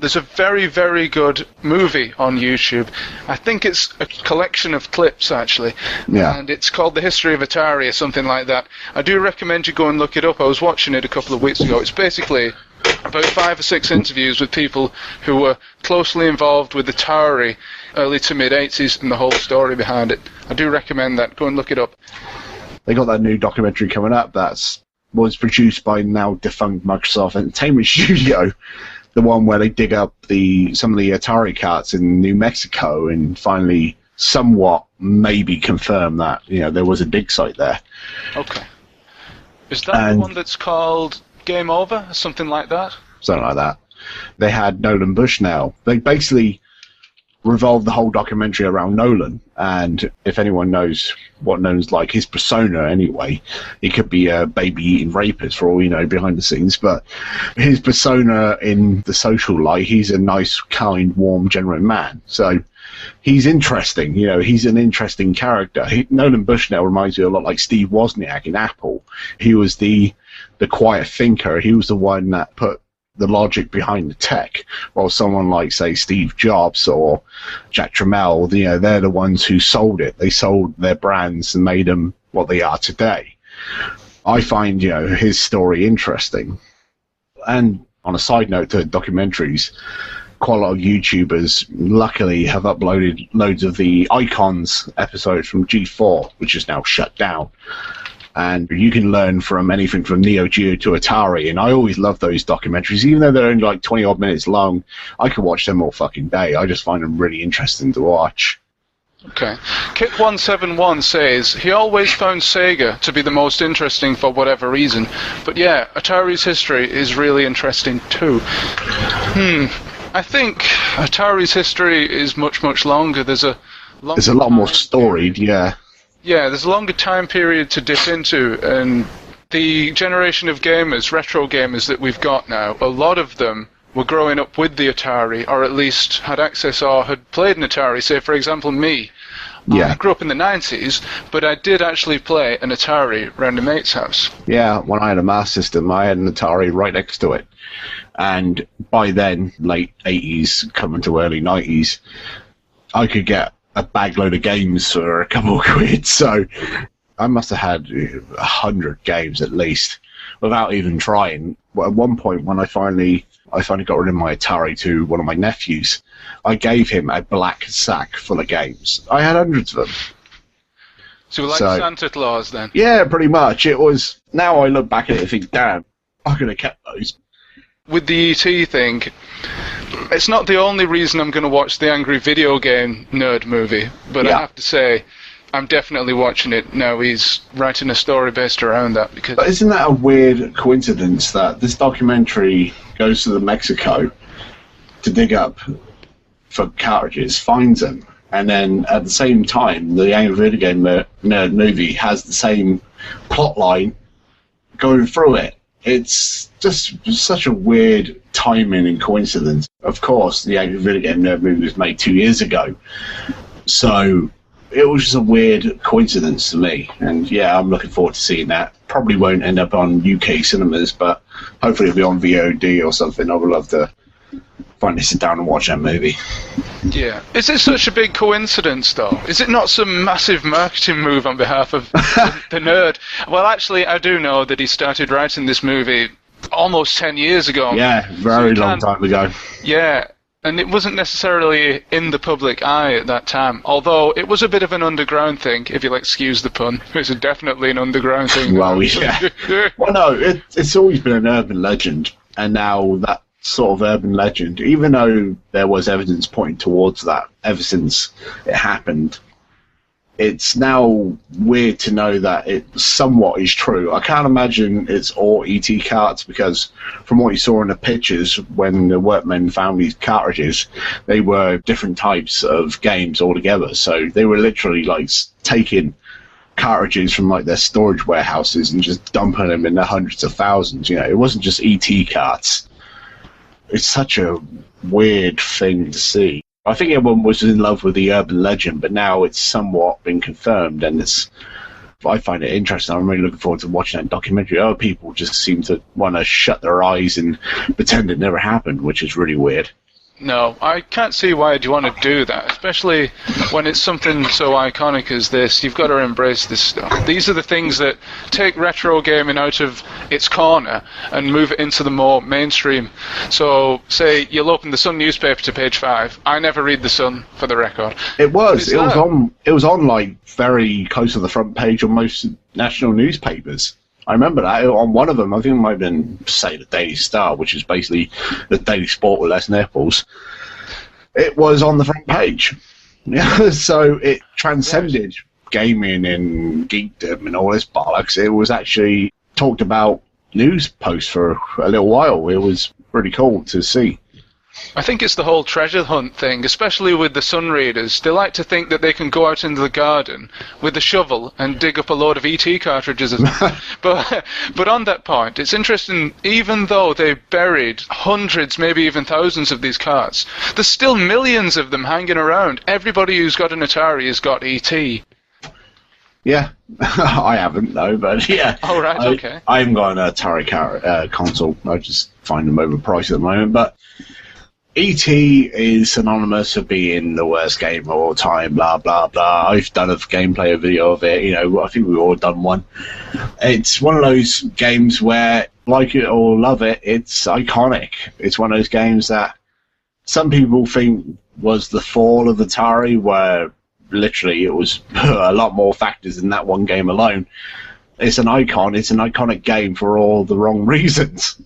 There's a very, very good movie on YouTube. I think it's a collection of clips, actually. Yeah. And it's called The History of Atari or something like that. I do recommend you go and look it up. I was watching it a couple of weeks ago. It's basically about 5 or 6 interviews with people who were closely involved with Atari early to mid-80s and the whole story behind it. I do recommend that. Go and look it up. They got that new documentary coming up was produced by now defunct Microsoft Entertainment Studio. The one where they dig up some of the Atari carts in New Mexico and finally somewhat maybe confirm that there was a dig site there. Okay. Is that the one that's called Game Over or something like that? Something like that. They had Nolan Bushnell. They basically revolved the whole documentary around Nolan, and if anyone knows what Nolan's like, his persona anyway, he could be a baby-eating rapist for all we know behind the scenes, but his persona in the social light, he's a nice, kind, warm, genuine man. So he's interesting, he's an interesting character. Nolan Bushnell reminds me a lot like Steve Wozniak in Apple. He was the quiet thinker. He was the one that put the logic behind the tech, while someone like, say, Steve Jobs or Jack Tramiel, they're the ones who sold it. They sold their brands and made them what they are today. I find, his story interesting. And on a side note to documentaries, quite a lot of YouTubers, luckily, have uploaded loads of the Icons episodes from G4, which is now shut down. And you can learn from anything from Neo Geo to Atari, and I always love those documentaries, even though they're only like 20-odd minutes long. I could watch them all fucking day. I just find them really interesting to watch. Okay. Kit171 says, he always found Sega to be the most interesting for whatever reason, but yeah, Atari's history is really interesting too. I think Atari's history is much, much longer. There's a lot more storied, yeah. Yeah, there's a longer time period to dip into, and the generation of gamers, retro gamers that we've got now, a lot of them were growing up with the Atari, or at least had access or had played an Atari. Say, for example, me. Yeah. I grew up in the 90s, but I did actually play an Atari around a mate's house. Yeah, when I had a Master System, I had an Atari right next to it. And by then, late 80s, coming to early 90s, I could get a bag load of games for a couple of quid, so I must have had 100 games at least without even trying. At one point, when I finally got rid of my Atari to one of my nephews, I gave him a black sack full of games. I had hundreds of them. So like Santa Claus then? Yeah, pretty much. It was. Now I look back at it and think, damn, I could have kept those. With the E.T. thing, it's not the only reason I'm going to watch the Angry Video Game Nerd movie, but I have to say, I'm definitely watching it now. He's writing a story based around that. But isn't that a weird coincidence that this documentary goes to Mexico to dig up for cartridges, finds them, and then at the same time, the Angry Video Game Nerd movie has the same plot line going through it? It's just such a weird timing and coincidence. Of course, the Angry Video Game Nerd movie was made 2 years ago, so it was just a weird coincidence to me. And yeah, I'm looking forward to seeing that. Probably won't end up on UK cinemas, but hopefully it'll be on VOD or something. I would love to finally sit down and watch that movie. Yeah. Is it such a big coincidence, though? Is it not some massive marketing move on behalf of the nerd? Well, actually, I do know that he started writing this movie almost 10 years ago. Yeah, very long time ago. Yeah, and it wasn't necessarily in the public eye at that time, although it was a bit of an underground thing, if you'll excuse the pun. It's definitely an underground thing. Well, yeah. Well, no, it's always been an urban legend, and now that sort of urban legend, even though there was evidence pointing towards that ever since it happened, it's now weird to know that it somewhat is true. I can't imagine it's all ET carts, because from what you saw in the pictures, when the workmen found these cartridges, they were different types of games altogether. So they were literally like taking cartridges from like their storage warehouses and just dumping them in the hundreds of thousands. It wasn't just ET carts. It's such a weird thing to see. I think everyone was in love with the urban legend, but now it's somewhat been confirmed, and I find it interesting. I'm really looking forward to watching that documentary. Other people just seem to want to shut their eyes and pretend it never happened, which is really weird. No, I can't see why you'd want to do that, especially when it's something so iconic as this. You've got to embrace this stuff. These are the things that take retro gaming out of its corner and move it into the more mainstream. So, say you'll open the Sun newspaper to page 5. I never read the Sun, for the record. It was on like very close to the front page of most national newspapers. I remember that on one of them. I think it might have been, say, the Daily Star, which is basically the Daily Sport with less nipples. It was on the front page. Yeah, so it transcended gaming and geekdom and all this bollocks. It was actually talked about news posts for a little while. It was pretty cool to see. I think it's the whole treasure hunt thing, especially with the Sun readers. They like to think that they can go out into the garden with a shovel and dig up a load of ET cartridges. But on that point, it's interesting, even though they buried hundreds, maybe even thousands of these carts, there's still millions of them hanging around. Everybody who's got an Atari has got ET. Yeah, I haven't though, but yeah. Oh, right, okay. I haven't got an Atari console. I just find them overpriced at the moment, but E.T. is synonymous with being the worst game of all time, blah, blah, blah. I've done a gameplay video of it, I think we've all done one. It's one of those games where, like it or love it, it's iconic. It's one of those games that some people think was the fall of Atari, where literally it was a lot more factors in that one game alone. It's an icon. It's an iconic game for all the wrong reasons.